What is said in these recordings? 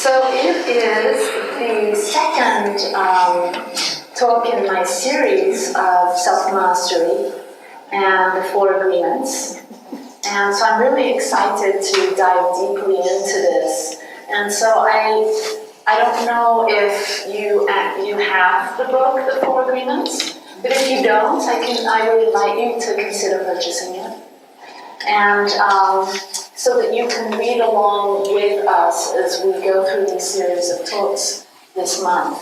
So it is the second talk in my series of self-mastery and the 4 agreements. And so I'm really excited to dive deeply into this. And so I don't know if you have the book, The 4 Agreements, but if you don't, I would invite you to consider purchasing it. And so that you can read along with us as we go through these series of talks this month.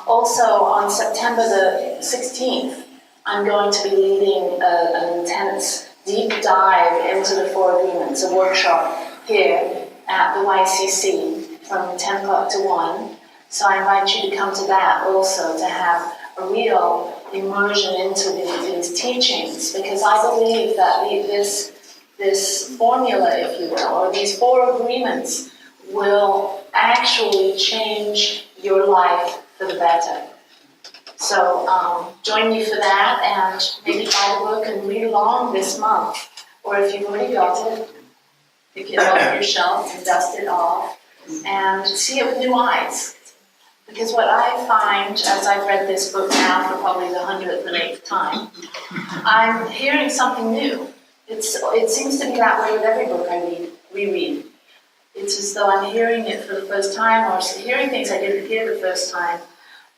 Also, on September the 16th, I'm going to be leading an intense deep dive into the 4 agreements, a workshop here at the YCC from 10 o'clock to 1. So I invite you to come to that also, to have a real immersion into these teachings, because I believe that this formula, if you will, or these 4 agreements will actually change your life for the better. So join me for that, and maybe buy the book and read along this month. Or if you've already got it, pick it off your shelf and dust it off, and see it with new eyes. Because what I find, as I've read this book now for probably the 108th time, I'm hearing something new. It seems to be that way with every book I reread. It's as though I'm hearing it for the first time, or hearing things I didn't hear the first time.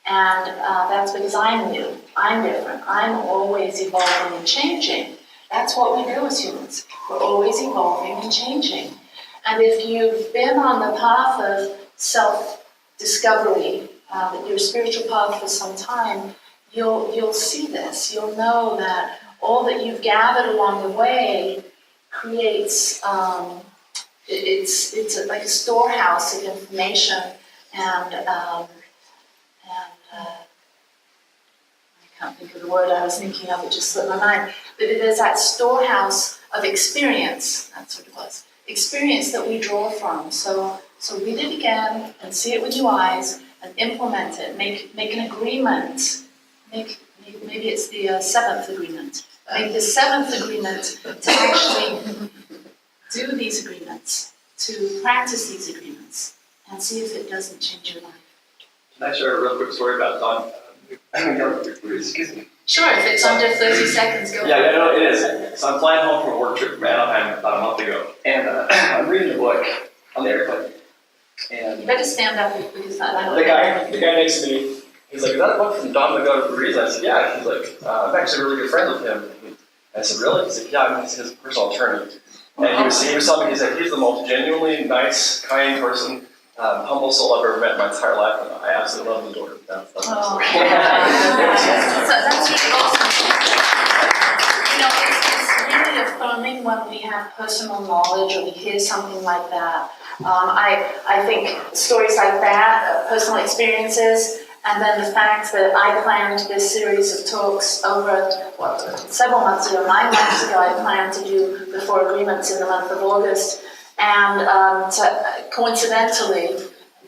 And that's because I'm new, I'm different, I'm always evolving and changing. That's what we do as humans. We're always evolving and changing. And if you've been on the path of self-discovery, your spiritual path for some time, you'll see this. You'll know that all that you've gathered along the way creates, it's like a storehouse of information, and I can't think of the word I was thinking of, it just slipped my mind, but it is that storehouse of experience, that's what it was, experience that we draw from. So read it again and see it with new eyes and implement it, make an agreement, maybe it's the 7th agreement. Make the 7th agreement to actually do these agreements, to practice these agreements, and see if it doesn't change your life. Can I share a real quick story about Miguel Ruiz? Excuse me. Sure, if it's under 30 seconds, go. Yeah, no, it is. So I'm flying home from a work trip from Anaheim about a month ago, and I'm reading a book on the airplane. And you better stand up because I don't the guy next to me, he's like, "Is that a book from Miguel Ruiz?" I said, "Yeah." He's like, "I'm actually a really good friend with him." I said, "Really?" He said, "Yeah, I mean, he's his personal attorney." And he was telling me, he's the most genuinely nice, kind person, humble soul I've ever met in my entire life, and I absolutely love him and adore him. That's my story. That's really awesome. You know, it's really affirming when we have personal knowledge or we hear something like that. I think stories like that, personal experiences, and then the fact that I planned this series of talks over, several months ago, 9 months ago, I planned to do the 4 agreements in the month of August. And coincidentally,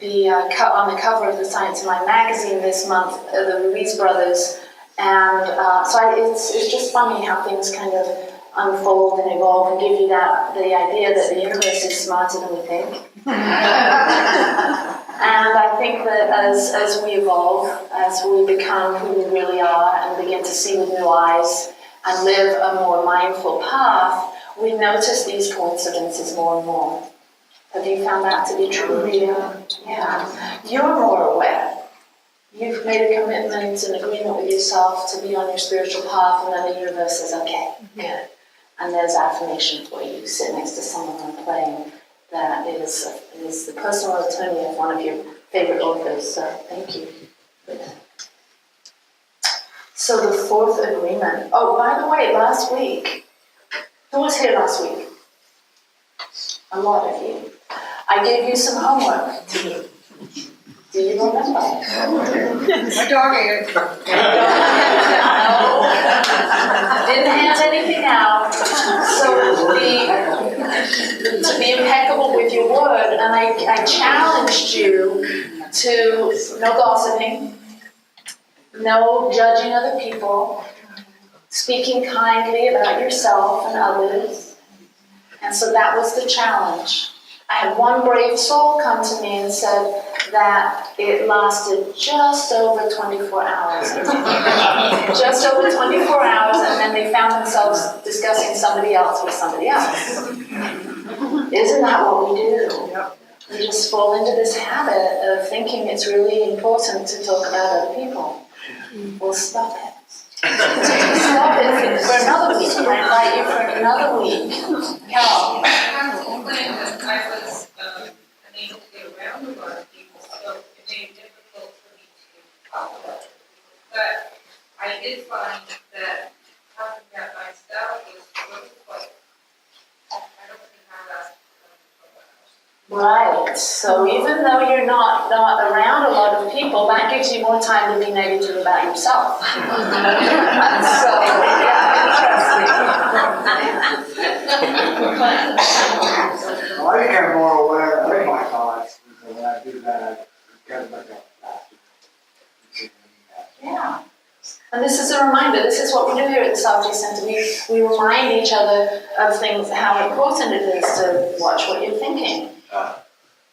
on the cover of the Science of Mind magazine this month, the Ruiz brothers. And it's just funny how things kind of unfold and evolve and give you the idea that the universe is smarter than we think. And I think that as we evolve, as we become who we really are and begin to see with new eyes and live a more mindful path, we notice these coincidences more and more. Have you found that to be true? Yeah. You're more aware. You've made a commitment, an agreement with yourself to be on your spiritual path, and then the universe says, okay, good. And there's affirmation for you. You sit next to someone on a plane that is the personal attorney of one of your favorite authors, so thank you for that. So the 4th agreement. Oh, by the way, last week, who was here last week? A lot of you. I gave you some homework to do. Do you remember? My dog ate it. No. Didn't hand anything out. So to be impeccable with your word, and I challenged you to no gossiping, no judging other people, speaking kindly about yourself and others. And so that was the challenge. I had one brave soul come to me and said that it lasted just over 24 hours. Just over 24 hours, and then they found themselves discussing somebody else with somebody else. Isn't that what we do? We just fall into this habit of thinking it's really important to talk about other people. Well, stop it. Stop it for another week. I invite you for another week. Carol. I have to complain that I was unable to get around a lot of people, so it made it difficult for me to talk about it. But I did find that talking about myself was really quite, I don't think I lasted 24 hours. Right. So even though you're not around a lot of people, that gives you more time to be negative about yourself. So, Well, I become more aware of my thoughts, and so when I do that, I kind of back up faster. yeah. And this is a reminder, this is what we do here at the Satya Center. We remind each other of things, how important it is to watch what you're thinking.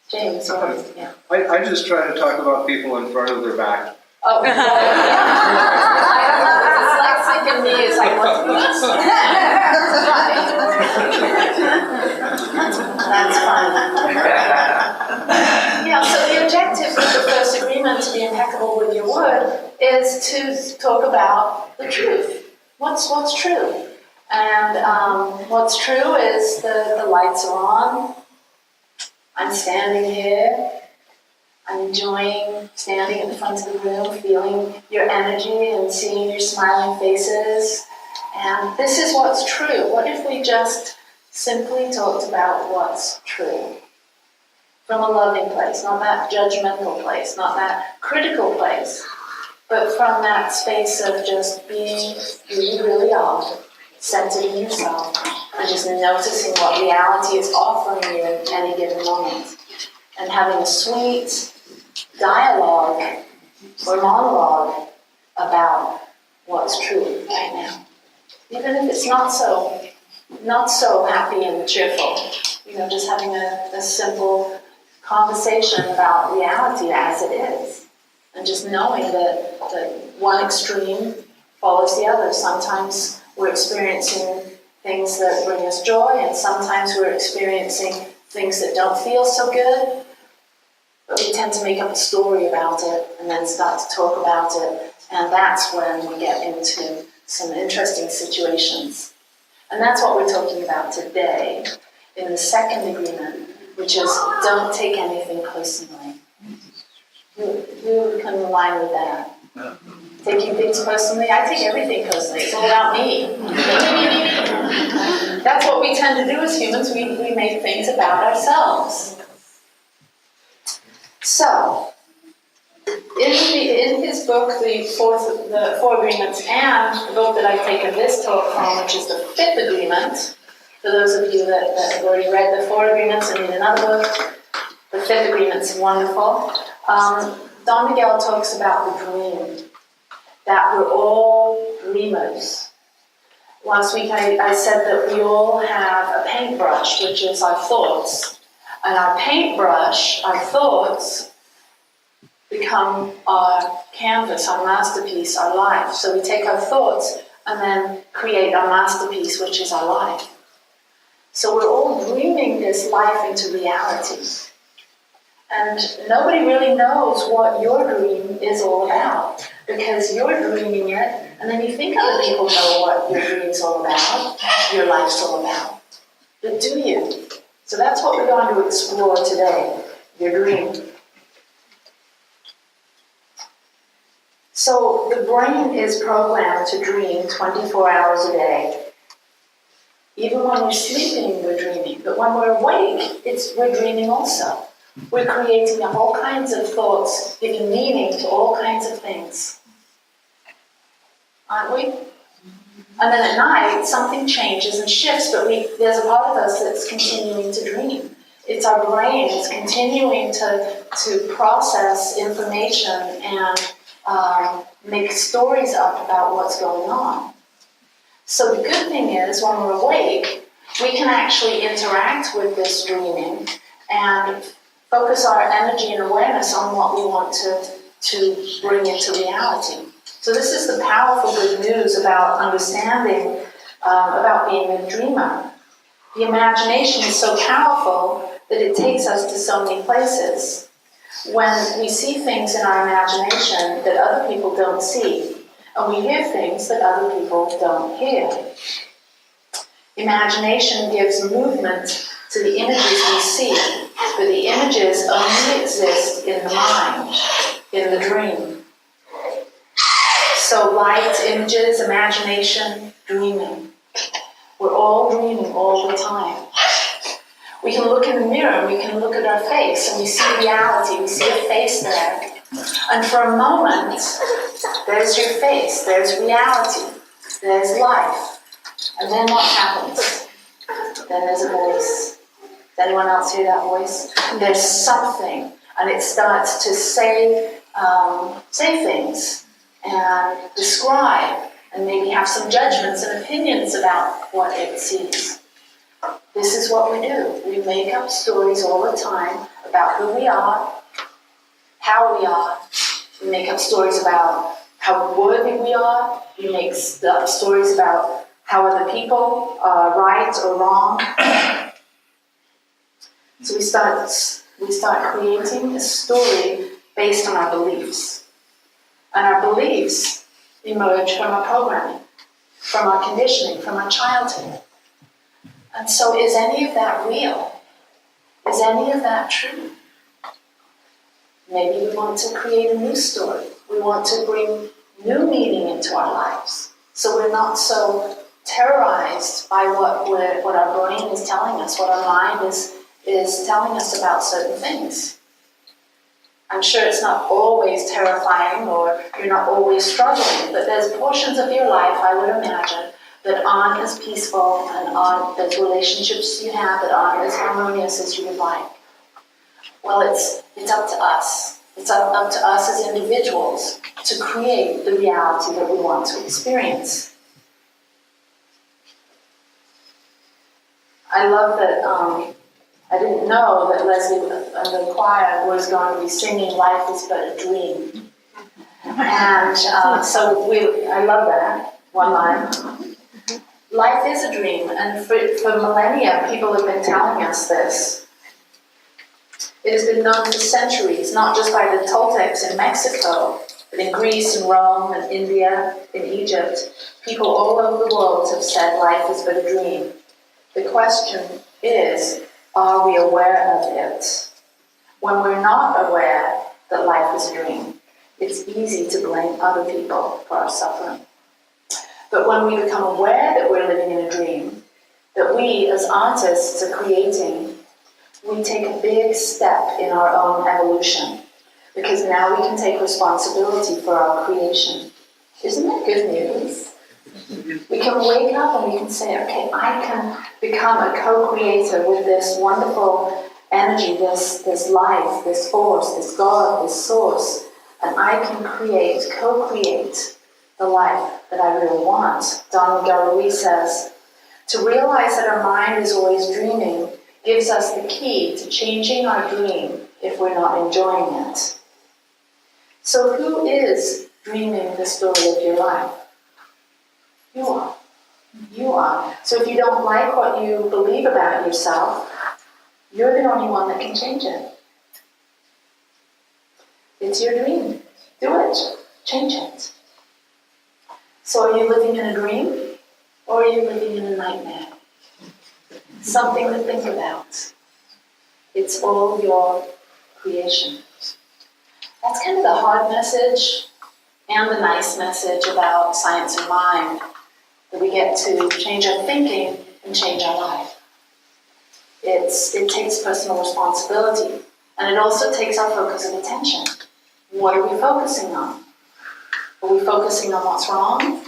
James, yeah. I just try to talk about people in front of their back. Oh, yeah. I don't know, it's dyslexic in me, it's like, what's this? That's fun. Yeah, so the objective of the first agreement, to be impeccable with your word, is to talk about the truth. What's true? And what's true is the lights are on. I'm standing here. I'm enjoying standing in the front of the room, feeling your energy and seeing your smiling faces. And this is what's true. What if we just simply talked about what's true? From a loving place, not that judgmental place, not that critical place, but from that space of just being who you really are, centered in yourself, and just noticing what reality is offering you in any given moment. And having a sweet dialogue or monologue about what's true right now. Even if it's not so happy and cheerful. Just having a simple conversation about reality as it is. And just knowing that one extreme follows the other. Sometimes we're experiencing things that bring us joy, and sometimes we're experiencing things that don't feel so good. But we tend to make up a story about it and then start to talk about it. And that's when we get into some interesting situations. And that's what we're talking about today in the second agreement, which is don't take anything personally. Who can align with that? Taking things personally? I take everything personally. It's all about me. That's what we tend to do as humans. We make things about ourselves. So, in his book, the Four Agreements, and the book that I've taken this talk from, which is the Fifth Agreement, for those of you that have already read the Four Agreements and need another book, the Fifth Agreement's wonderful. Don Miguel talks about the dream, that we're all dreamers. Last week I said that we all have a paintbrush, which is our thoughts. And our paintbrush, our thoughts, become our canvas, our masterpiece, our life. So we take our thoughts and then create our masterpiece, which is our life. So we're all dreaming this life into reality. And nobody really knows what your dream is all about, because you're dreaming it, and then you think other people know what your dream's all about, your life's all about. But do you? So that's what we're going to explore today, your dream. So the brain is programmed to dream 24 hours a day. Even when we're sleeping, we're dreaming. But when we're awake, we're dreaming also. We're creating all kinds of thoughts, giving meaning to all kinds of things. Aren't we? And then at night, something changes and shifts, but there's a part of us that's continuing to dream. It's our brain, it's continuing to process information and make stories up about what's going on. So the good thing is, when we're awake, we can actually interact with this dreaming and focus our energy and awareness on what we want to bring into reality. So this is the powerful good news about understanding, about being a dreamer. The imagination is so powerful that it takes us to so many places. When we see things in our imagination that other people don't see, and we hear things that other people don't hear. Imagination gives movement to the images we see, but the images only exist in the mind, in the dream. So light, images, imagination, dreaming. We're all dreaming all the time. We can look in the mirror and we can look at our face and we see reality, we see a face there. And for a moment, there's your face, there's reality, there's life. And then what happens? Then there's a voice. Does anyone else hear that voice? There's something, and it starts to say things and describe and maybe have some judgments and opinions about what it sees. This is what we do. We make up stories all the time about who we are, how we are. We make up stories about how worthy we are. We make up stories about how other people are right or wrong. So we start creating a story based on our beliefs. And our beliefs emerge from our programming, from our conditioning, from our childhood. And so is any of that real? Is any of that true? Maybe we want to create a new story. We want to bring new meaning into our lives. So we're not so terrorized by what our brain is telling us, what our mind is telling us about certain things. I'm sure it's not always terrifying or you're not always struggling, but there's portions of your life, I would imagine, that aren't as peaceful and there's relationships you have that aren't as harmonious as you would like. Well, it's up to us. It's up to us as individuals to create the reality that we want to experience. I love that I didn't know that Leslie and the choir was going to be singing "Life is but a Dream," and I love that one line. Life is a dream, and for millennia, people have been telling us this. It has been known for centuries, not just by the Toltecs in Mexico, but in Greece and Rome and India, in Egypt. People all over the world have said life is but a dream. The question is, are we aware of it? When we're not aware that life is a dream, it's easy to blame other people for our suffering. But when we become aware that we're living in a dream, that we as artists are creating, we take a big step in our own evolution, because now we can take responsibility for our creation. Isn't that good news? We can wake up and we can say, okay, I can become a co-creator with this wonderful energy, this life, this force, this God, this source, and I can co-create the life that I really want. Miguel Ruiz says, to realize that our mind is always dreaming gives us the key to changing our dream if we're not enjoying it. So who is dreaming the story of your life? You are. You are. So if you don't like what you believe about yourself, you're the only one that can change it. It's your dream. Do it. Change it. So are you living in a dream, or are you living in a nightmare? Something to think about. It's all your creation. That's kind of the hard message and the nice message about science and mind, that we get to change our thinking and change our life. It takes personal responsibility, and it also takes our focus of attention. What are we focusing on? Are we focusing on what's wrong,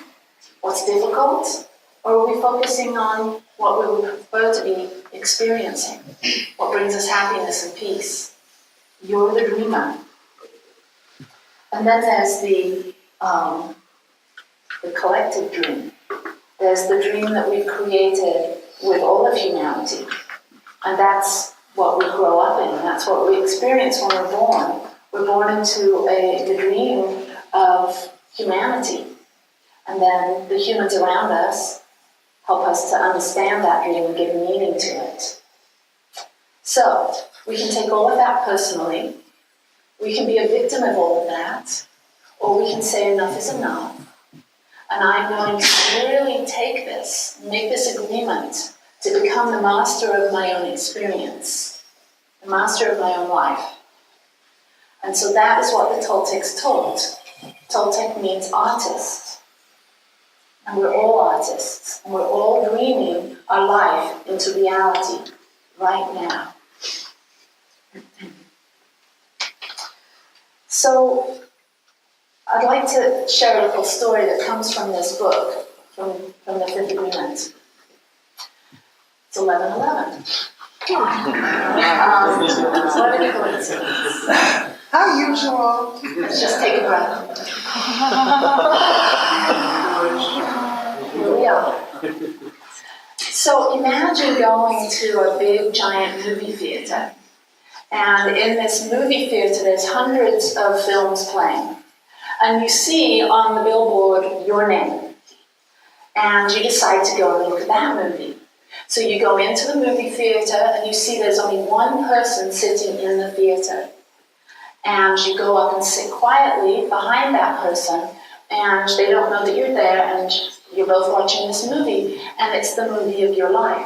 what's difficult, or are we focusing on what we would prefer to be experiencing, what brings us happiness and peace? You're the dreamer. And then there's the collective dream. There's the dream that we've created with all of humanity. And that's what we grow up in. That's what we experience when we're born. We're born into the dream of humanity. And then the humans around us help us to understand that dream and give meaning to it. So, we can take all of that personally. We can be a victim of all of that. Or we can say enough is enough. And I'm going to really take this, make this agreement to become the master of my own experience, the master of my own life. And so that is what the Toltecs taught. Toltec means artist. And we're all artists. And we're all dreaming our life into reality right now. So I'd like to share a little story that comes from this book, from the Fifth Agreement. It's 11:11. What a coincidence. How usual. Let's just take a breath. Here we are. So imagine going to a big, giant movie theater. And in this movie theater, there's hundreds of films playing. And you see on the billboard your name. And you decide to go and look at that movie. So you go into the movie theater and you see there's only one person sitting in the theater. And you go up and sit quietly behind that person, and they don't know that you're there, and you're both watching this movie, and it's the movie of your life.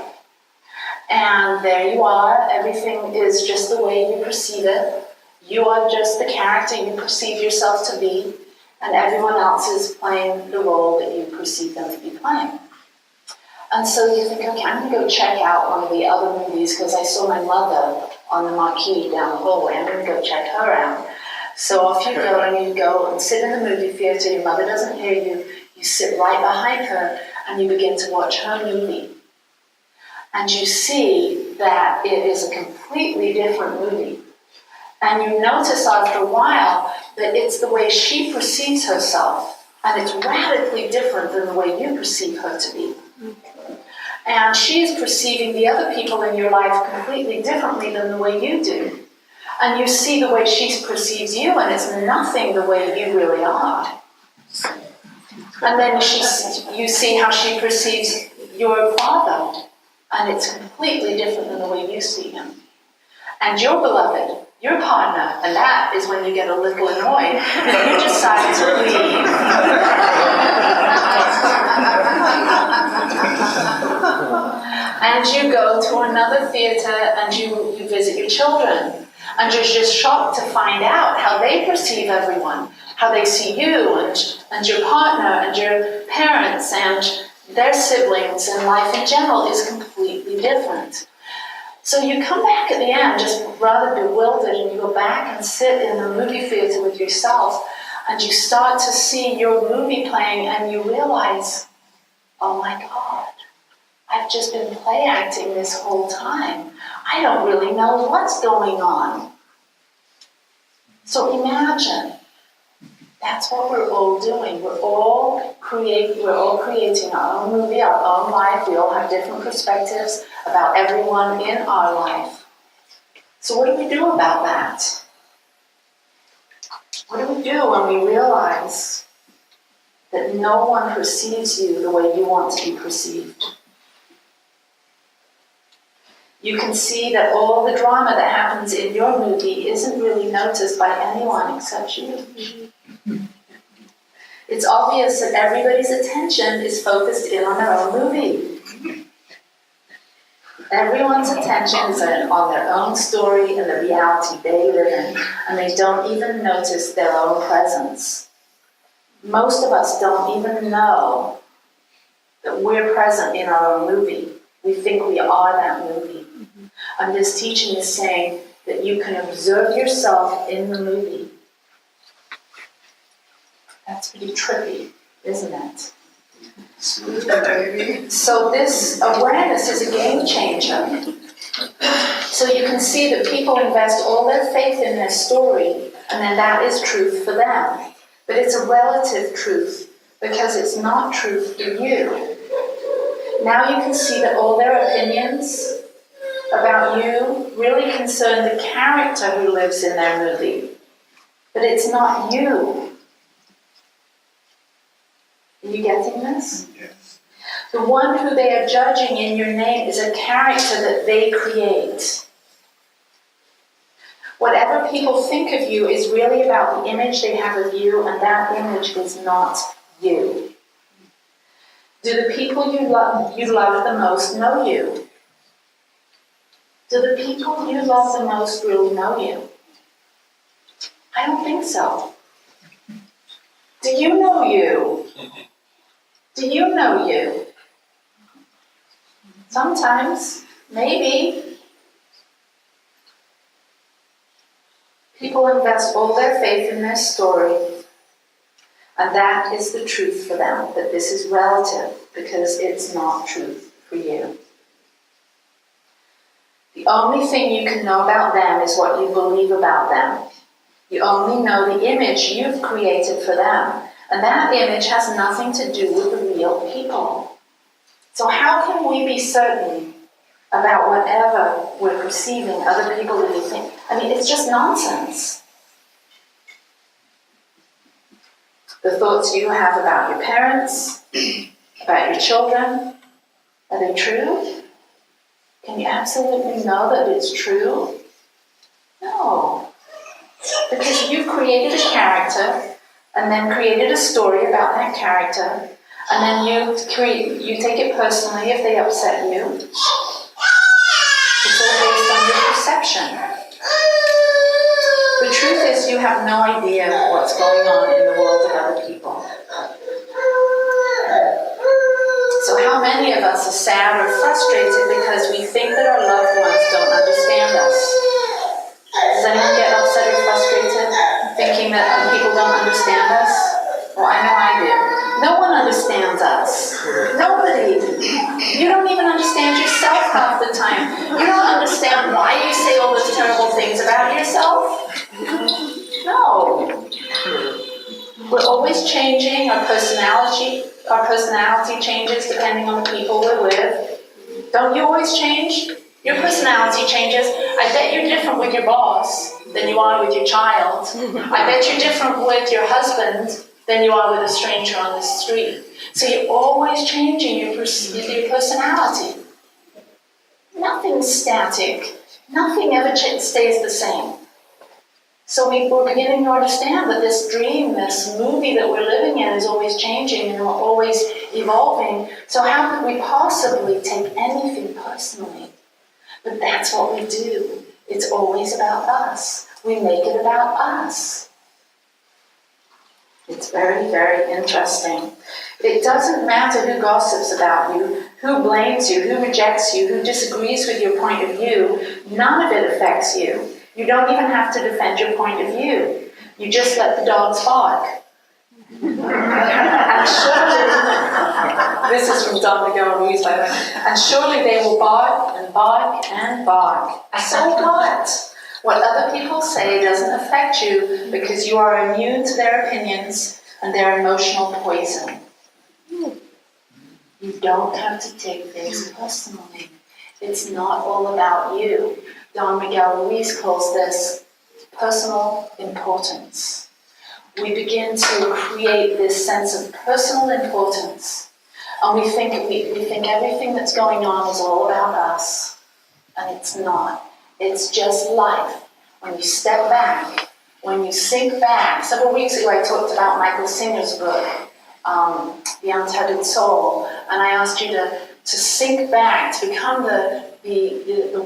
And there you are, everything is just the way you perceive it. You are just the character you perceive yourself to be, and everyone else is playing the role that you perceive them to be playing. And so you think, okay, I'm going to go check out one of the other movies because I saw my mother on the marquee down the hallway. I'm going to go check her out. So off you go, and you go and sit in the movie theater. Your mother doesn't hear you. You sit right behind her, and you begin to watch her movie. And you see that it is a completely different movie. And you notice after a while that it's the way she perceives herself, and it's radically different than the way you perceive her to be. And she's perceiving the other people in your life completely differently than the way you do. And you see the way she perceives you, and it's nothing the way you really are. And then you see how she perceives your father, and it's completely different than the way you see him. And your beloved, your partner, and that is when you get a little annoyed, and you decide to leave. And you go to another theater and you visit your children. And you're just shocked to find out how they perceive everyone, how they see you and your partner and your parents and their siblings, and life in general is completely different. So you come back at the end just rather bewildered, and you go back and sit in the movie theater with yourself, and you start to see your movie playing, and you realize, oh my God, I've just been play acting this whole time. I don't really know what's going on. So imagine, that's what we're all doing. We're all creating our own movie, our own life. We all have different perspectives about everyone in our life. So what do we do about that? What do we do when we realize that no one perceives you the way you want to be perceived? You can see that all the drama that happens in your movie isn't really noticed by anyone except you. It's obvious that everybody's attention is focused in on their own movie. Everyone's attention is on their own story and the reality they live in, and they don't even notice their own presence. Most of us don't even know that we're present in our own movie. We think we are that movie. And this teaching is saying that you can observe yourself in the movie. That's pretty trippy, isn't it? So this awareness is a game changer. So you can see that people invest all their faith in their story, and then that is truth for them. But it's a relative truth, because it's not truth for you. Now you can see that all their opinions about you really concern the character who lives in their movie. But it's not you. Are you getting this? Yes. The one who they are judging in your name is a character that they create. Whatever people think of you is really about the image they have of you, and that image is not you. Do the people you love the most know you? Do the people you love the most really know you? I don't think so. Do you know you? Do you know you? Sometimes, maybe. People invest all their faith in their story, and that is the truth for them, but this is relative because it's not truth for you. The only thing you can know about them is what you believe about them. You only know the image you've created for them, and that image has nothing to do with the real people. So how can we be certain about whatever we're perceiving other people really think? I mean, it's just nonsense. The thoughts you have about your parents, about your children, are they true? Can you absolutely know that it's true? No. Because you've created a character and then created a story about that character, and then you take it personally if they upset you. It's all based on your perception. The truth is you have no idea what's going on in the world of other people. So how many of us are sad or frustrated because we think that our loved ones don't understand us? Does anyone get upset or frustrated thinking that people don't understand us? Well, I know I do. No one understands us. Nobody. You don't even understand yourself half the time. You don't understand why you say all those terrible things about yourself. No. We're always changing. Our personality changes depending on the people we're with. Don't you always change? Your personality changes. I bet you're different with your boss than you are with your child. I bet you're different with your husband than you are with a stranger on the street. So you're always changing your personality. Nothing's static. Nothing ever stays the same. So we're beginning to understand that this dream, this movie that we're living in is always changing and we're always evolving. So how could we possibly take anything personally? But that's what we do. It's always about us. We make it about us. It's very, very interesting. It doesn't matter who gossips about you, who blames you, who rejects you, who disagrees with your point of view. None of it affects you. You don't even have to defend your point of view. You just let the dogs bark. And surely, this is from Miguel Ruiz, by the way, and surely they will bark and bark and bark. So what? What other people say doesn't affect you because you are immune to their opinions and their emotional poison. You don't have to take things personally. It's not all about you. Don Miguel Ruiz calls this personal importance. We begin to create this sense of personal importance, and we think everything that's going on is all about us, and it's not. It's just life. When you step back, when you sink back. Several weeks ago I talked about Michael Singer's book, The Untethered Soul, and I asked you to sink back, to become the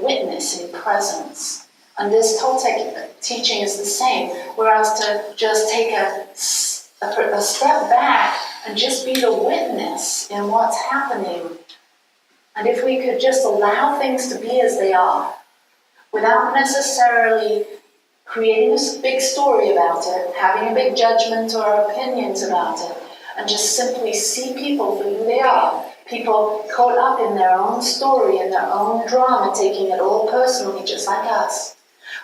witness in presence. And this whole teaching is the same. We're asked to just take a step back and just be the witness in what's happening. And if we could just allow things to be as they are, without necessarily creating a big story about it, having a big judgment or opinions about it, and just simply see people for who they are. People caught up in their own story and their own drama, taking it all personally, just like us.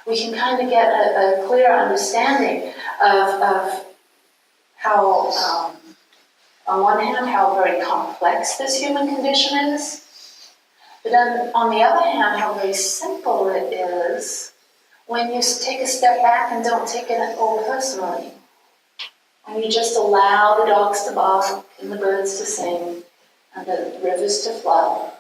We can kind of get a clear understanding of how, on one hand, how very complex this human condition is, But then on the other hand, how very simple it is when you take a step back and don't take it all personally. And you just allow the dogs to bark and the birds to sing and the rivers to flow.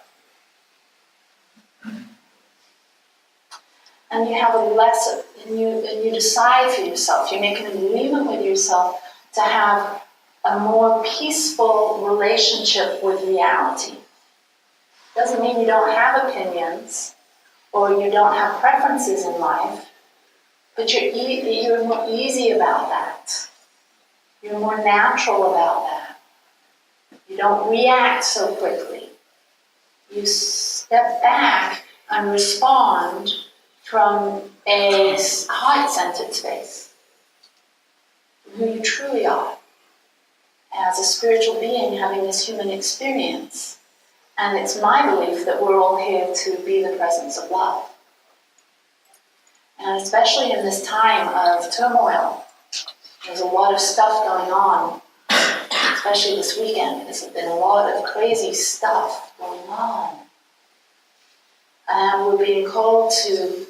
And you have a lesson, and you decide for yourself, you make an agreement with yourself to have a more peaceful relationship with reality. Doesn't mean you don't have opinions or you don't have preferences in life, but you're more easy about that. You're more natural about that. You don't react so quickly. You step back and respond from a heart-centered space, who you truly are, as a spiritual being having this human experience. And it's my belief that we're all here to be the presence of love. And especially in this time of turmoil, there's a lot of stuff going on, especially this weekend. There's been a lot of crazy stuff going on. And we're being called to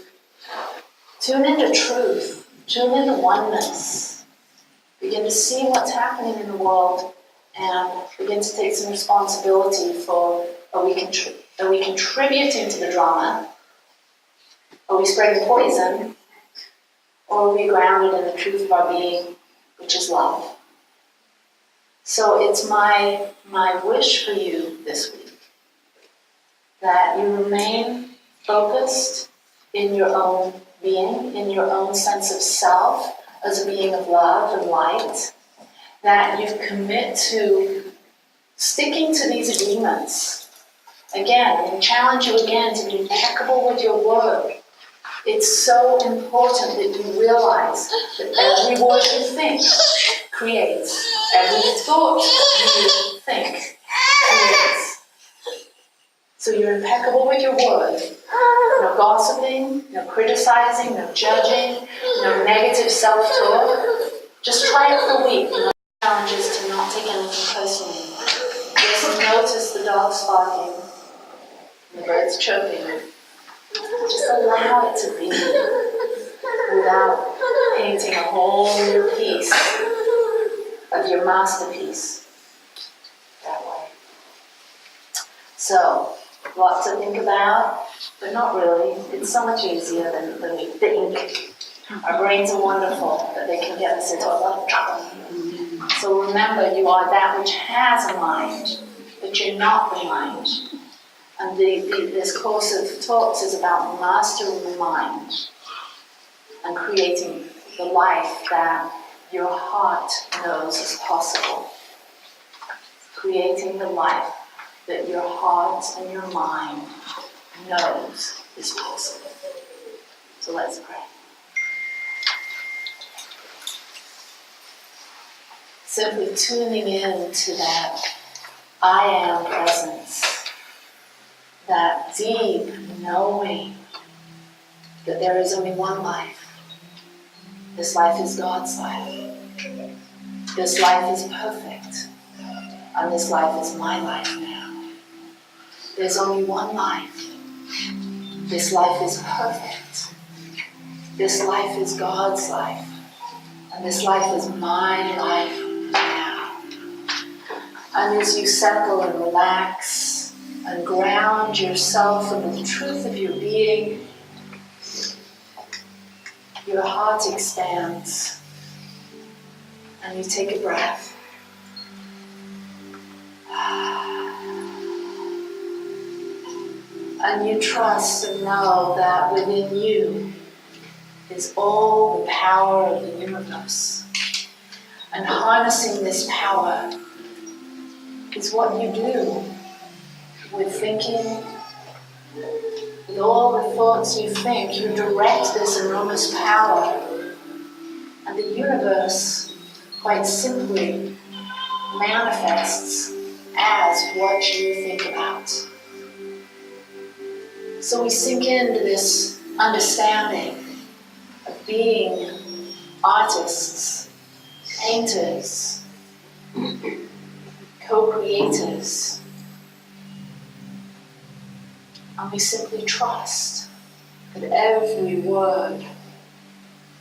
tune into truth, tune into oneness, begin to see what's happening in the world, and begin to take some responsibility for, are we contributing to the drama? Are we spreading poison? Or are we grounded in the truth of our being, which is love? So it's my wish for you this week that you remain focused in your own being, in your own sense of self as a being of love and light, that you commit to sticking to these agreements. Again, I challenge you again to be impeccable with your word. It's so important that you realize that every word you think creates. Every thought you think creates. So you're impeccable with your word. No gossiping, no criticizing, no judging, no negative self-talk. Just try it for a week. The challenge is to not take anything personally. Just notice the dogs barking, the birds chirping. Just allow it to be without painting a whole new piece of your masterpiece that way. So, lots to think about, but not really. It's so much easier than we think. Our brains are wonderful, but they can get us into a lot of trouble. So remember, you are that which has a mind, but you're not the mind. And this course of talks is about mastering the mind and creating the life that your heart knows is possible. Creating the life that your heart and your mind knows is possible. So let's pray. Simply tuning in to that I am presence. That deep knowing that there is only one life. This life is God's life. This life is perfect. And this life is my life now. There's only one life. This life is perfect. This life is God's life. And this life is my life now. And as you settle and relax, and ground yourself in the truth of your being, your heart expands, and you take a breath. And you trust and know that within you is all the power of the universe. And harnessing this power is what you do with thinking, with all the thoughts you think. You direct this enormous power, and the universe, quite simply, manifests as what you think about. So we sink into this understanding of being artists, painters, co-creators, And we simply trust that every word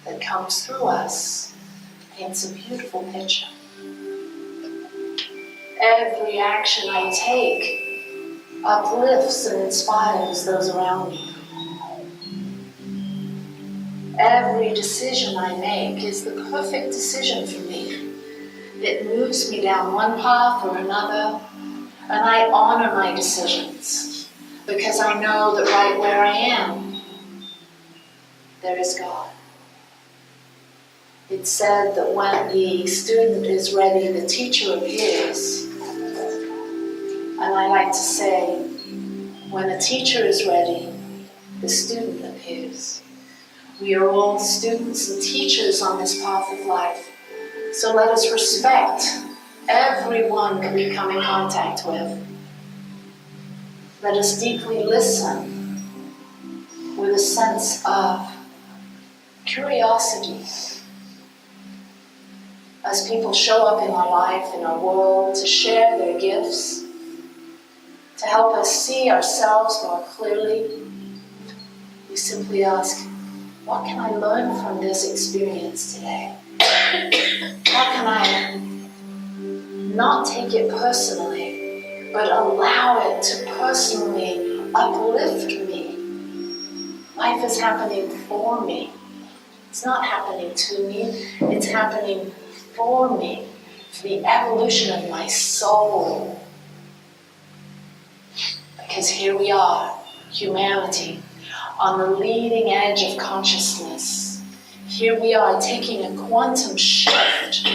that comes through us paints a beautiful picture. Every action I take uplifts and inspires those around me. Every decision I make is the perfect decision for me. It moves me down one path or another, and I honor my decisions because I know that right where I am, there is God. It's said that when the student is ready, the teacher appears. And I like to say, when the teacher is ready, the student appears. We are all students and teachers on this path of life. So let us respect everyone that we come in contact with. Let us deeply listen with a sense of curiosity. As people show up in our life, in our world, to share their gifts, to help us see ourselves more clearly, we simply ask, what can I learn from this experience today? How can I not take it personally, but allow it to personally uplift me? Life is happening for me. It's not happening to me, it's happening for me, for the evolution of my soul. Because here we are, humanity, on the leading edge of consciousness. Here we are taking a quantum shift.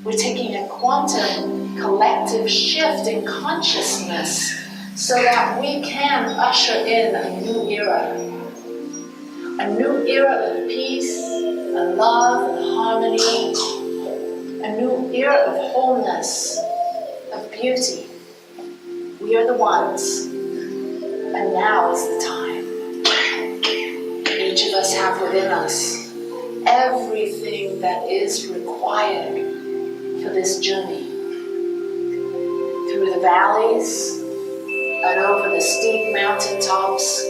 We're taking a quantum collective shift in consciousness so that we can usher in a new era. A new era of peace and love and harmony. A new era of wholeness, of beauty. We are the ones, and now is the time. Each of us have within us everything that is required for this journey. Through the valleys and over the steep mountaintops,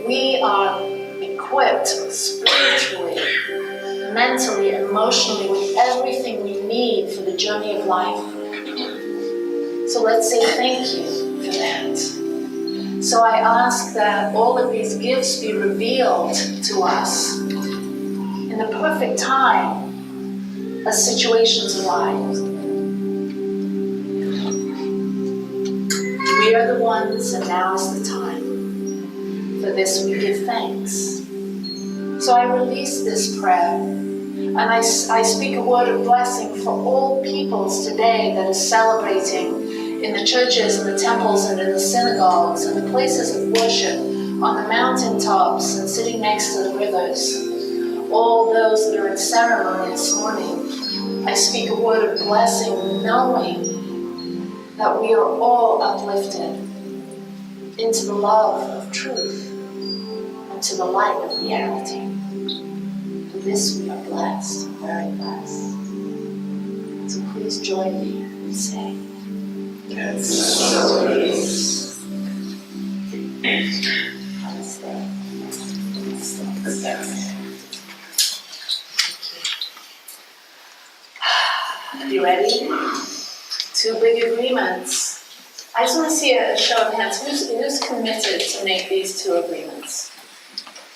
we are equipped spiritually, mentally, emotionally with everything we need for the journey of life. So let's say thank you for that. So I ask that all of these gifts be revealed to us in the perfect time as situations arise. We are the ones, and now is the time. For this we give thanks. So I release this prayer, and I speak a word of blessing for all peoples today that is celebrating in the churches and the temples and in the synagogues and the places of worship, on the mountaintops and sitting next to the rivers. All those that are in ceremony this morning, I speak a word of blessing, knowing that we are all uplifted into the love of truth and to the light of reality. For this we are blessed, very blessed. So please join me and say, and so it is. Are you ready? 2 big agreements. I just want to see a show of hands. Who's committed to make these 2 agreements?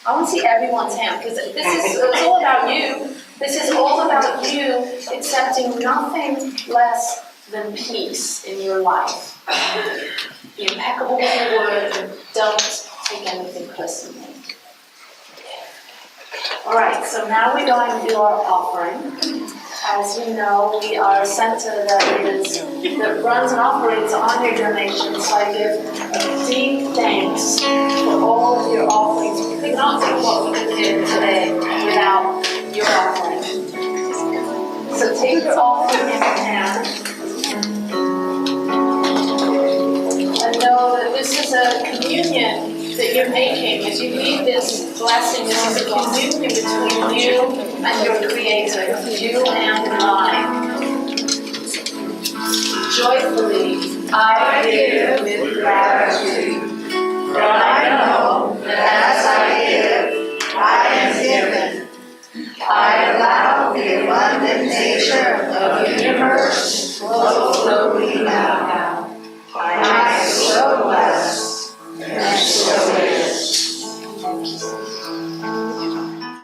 I want to see everyone's hand, because it's all about you. This is all about you accepting nothing less than peace in your life. Be impeccable with your word and don't take anything personally. Alright, so now we're going to do our offering. As you know, we are a center that runs and operates on your donations, so I give deep thanks for all of your offerings. We could not do what we did today without your offering. So take your offering in your hand. And know that this is a communion that you're making. As you leave this blessing, this is a communion between you and your Creator, you and I. Joyfully, I give with gratitude. For I know that as I give, I am given. I allow the abundant nature